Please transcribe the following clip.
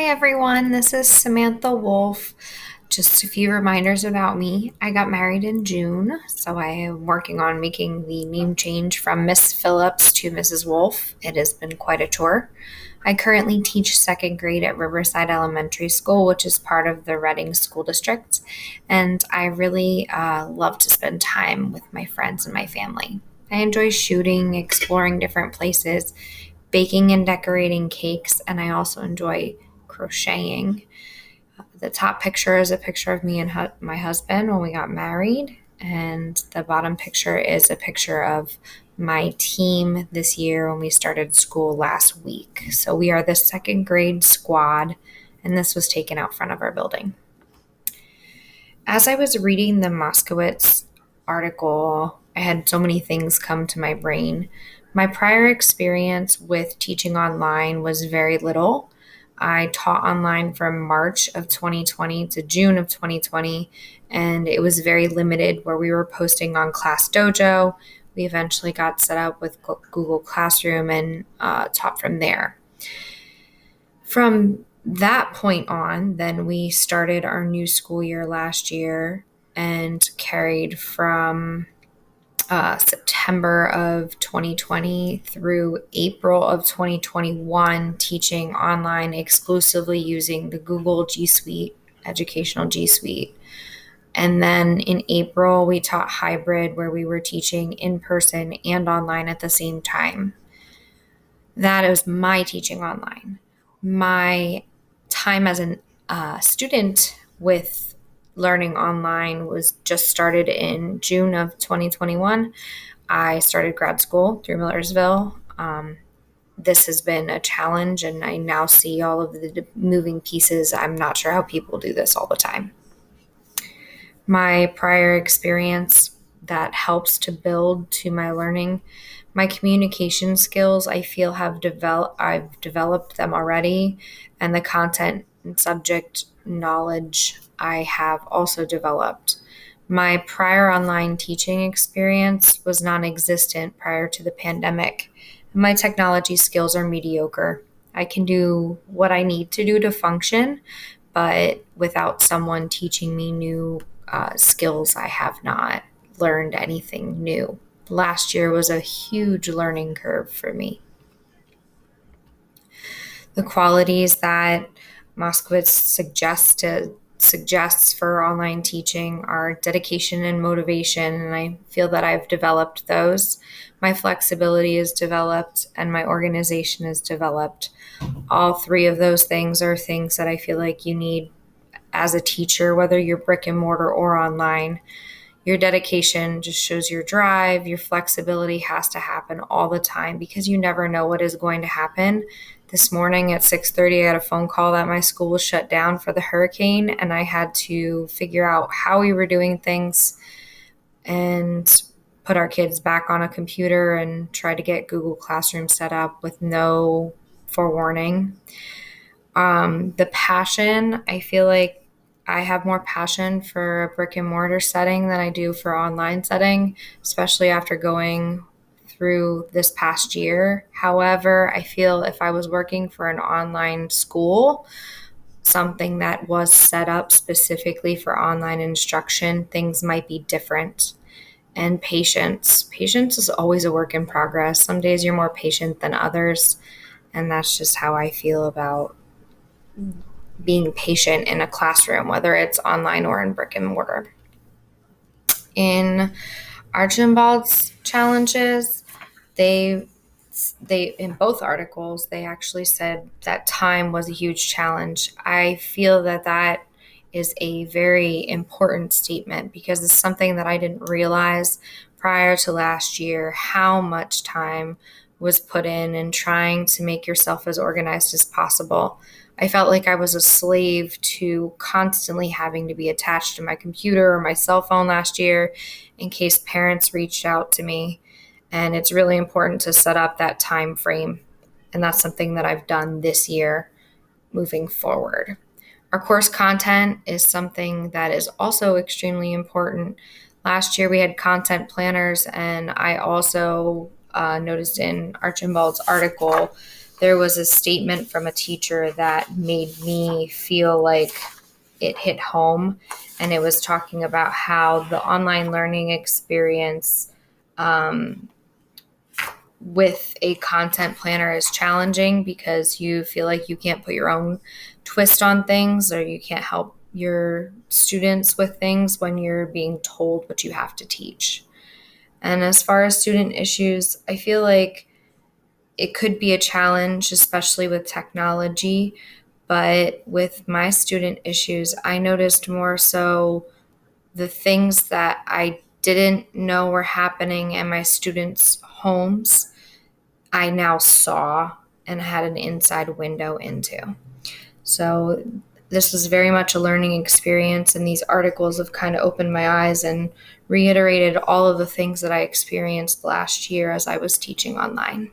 everyone, this is Samantha Wolfe. Just a few reminders about me. I got married in June, so I am working on making the name change from Miss Phillips to Mrs. Wolfe. It has been quite a chore. I currently teach second grade at Riverside Elementary School, which is part of the Reading School District, and I really love to spend time with my friends and my family. I enjoy shooting, exploring different places, baking and decorating cakes, and I also enjoy crocheting. The top picture is a picture of me and my husband when we got married, and the bottom picture is a picture of my team this year when we started school last week. So we are the second grade squad, and this was taken out front of our building. As I was reading the Moskowitz article, I had so many things come to my brain. My prior experience with teaching online was very little. I taught online from March of 2020 to June of 2020, and it was very limited where we were posting on Class Dojo. We eventually got set up with Google Classroom and taught from there. From that point on, then we started our new school year last year and carried from September of 2020 through April of 2021, teaching online exclusively using the Google G Suite, educational G Suite. And then in April, we taught hybrid where we were teaching in person and online at the same time. That is my teaching online. My time as a student with learning online was just started in June of 2021. I started grad school through Millersville. This has been a challenge, and I now see all of the moving pieces. I'm not sure how people do this all the time. My prior experience that helps to build to my learning, my communication skills, I feel I've developed them already, and the content and subject knowledge I have also developed. My prior online teaching experience was non-existent prior to the pandemic. My technology skills are mediocre. I can do what I need to do to function, but without someone teaching me new skills, I have not learned anything new. Last year was a huge learning curve for me. The qualities that Moskowitz suggests for online teaching are dedication and motivation, and I feel that I've developed those. My flexibility is developed, and my organization is developed. All three of those things are things that I feel like you need as a teacher, whether you're brick and mortar or online. Your dedication just shows your drive. Your flexibility has to happen all the time because you never know what is going to happen. This morning at 6:30, I got a phone call that my school was shut down for the hurricane, and I had to figure out how we were doing things and put our kids back on a computer and try to get Google Classroom set up with no forewarning. The passion, I feel like I have more passion for a brick and mortar setting than I do for online setting, especially after going through this past year. However, I feel if I was working for an online school, something that was set up specifically for online instruction, things might be different. And patience. Patience is always a work in progress. Some days you're more patient than others, and that's just how I feel about being patient in a classroom, whether it's online or in brick and mortar. In Archibald's challenges, they in both articles, they actually said that time was a huge challenge. I feel that is a very important statement because it's something that I didn't realize prior to last year, how much time was put in trying to make yourself as organized as possible. I felt like I was a slave to constantly having to be attached to my computer or my cell phone last year in case parents reached out to me. And it's really important to set up that time frame. And that's something that I've done this year moving forward. Our course content is something that is also extremely important. Last year we had content planners, and I also noticed in Archibald's article there was a statement from a teacher that made me feel like it hit home. And it was talking about how the online learning experience with a content planner is challenging because you feel like you can't put your own twist on things, or you can't help your students with things when you're being told what you have to teach. And as far as student issues, I feel like it could be a challenge, especially with technology. But with my student issues, I noticed more so the things that I didn't know were happening in my students' homes, I now saw and had an inside window into. So this was very much a learning experience, and these articles have kind of opened my eyes and reiterated all of the things that I experienced last year as I was teaching online.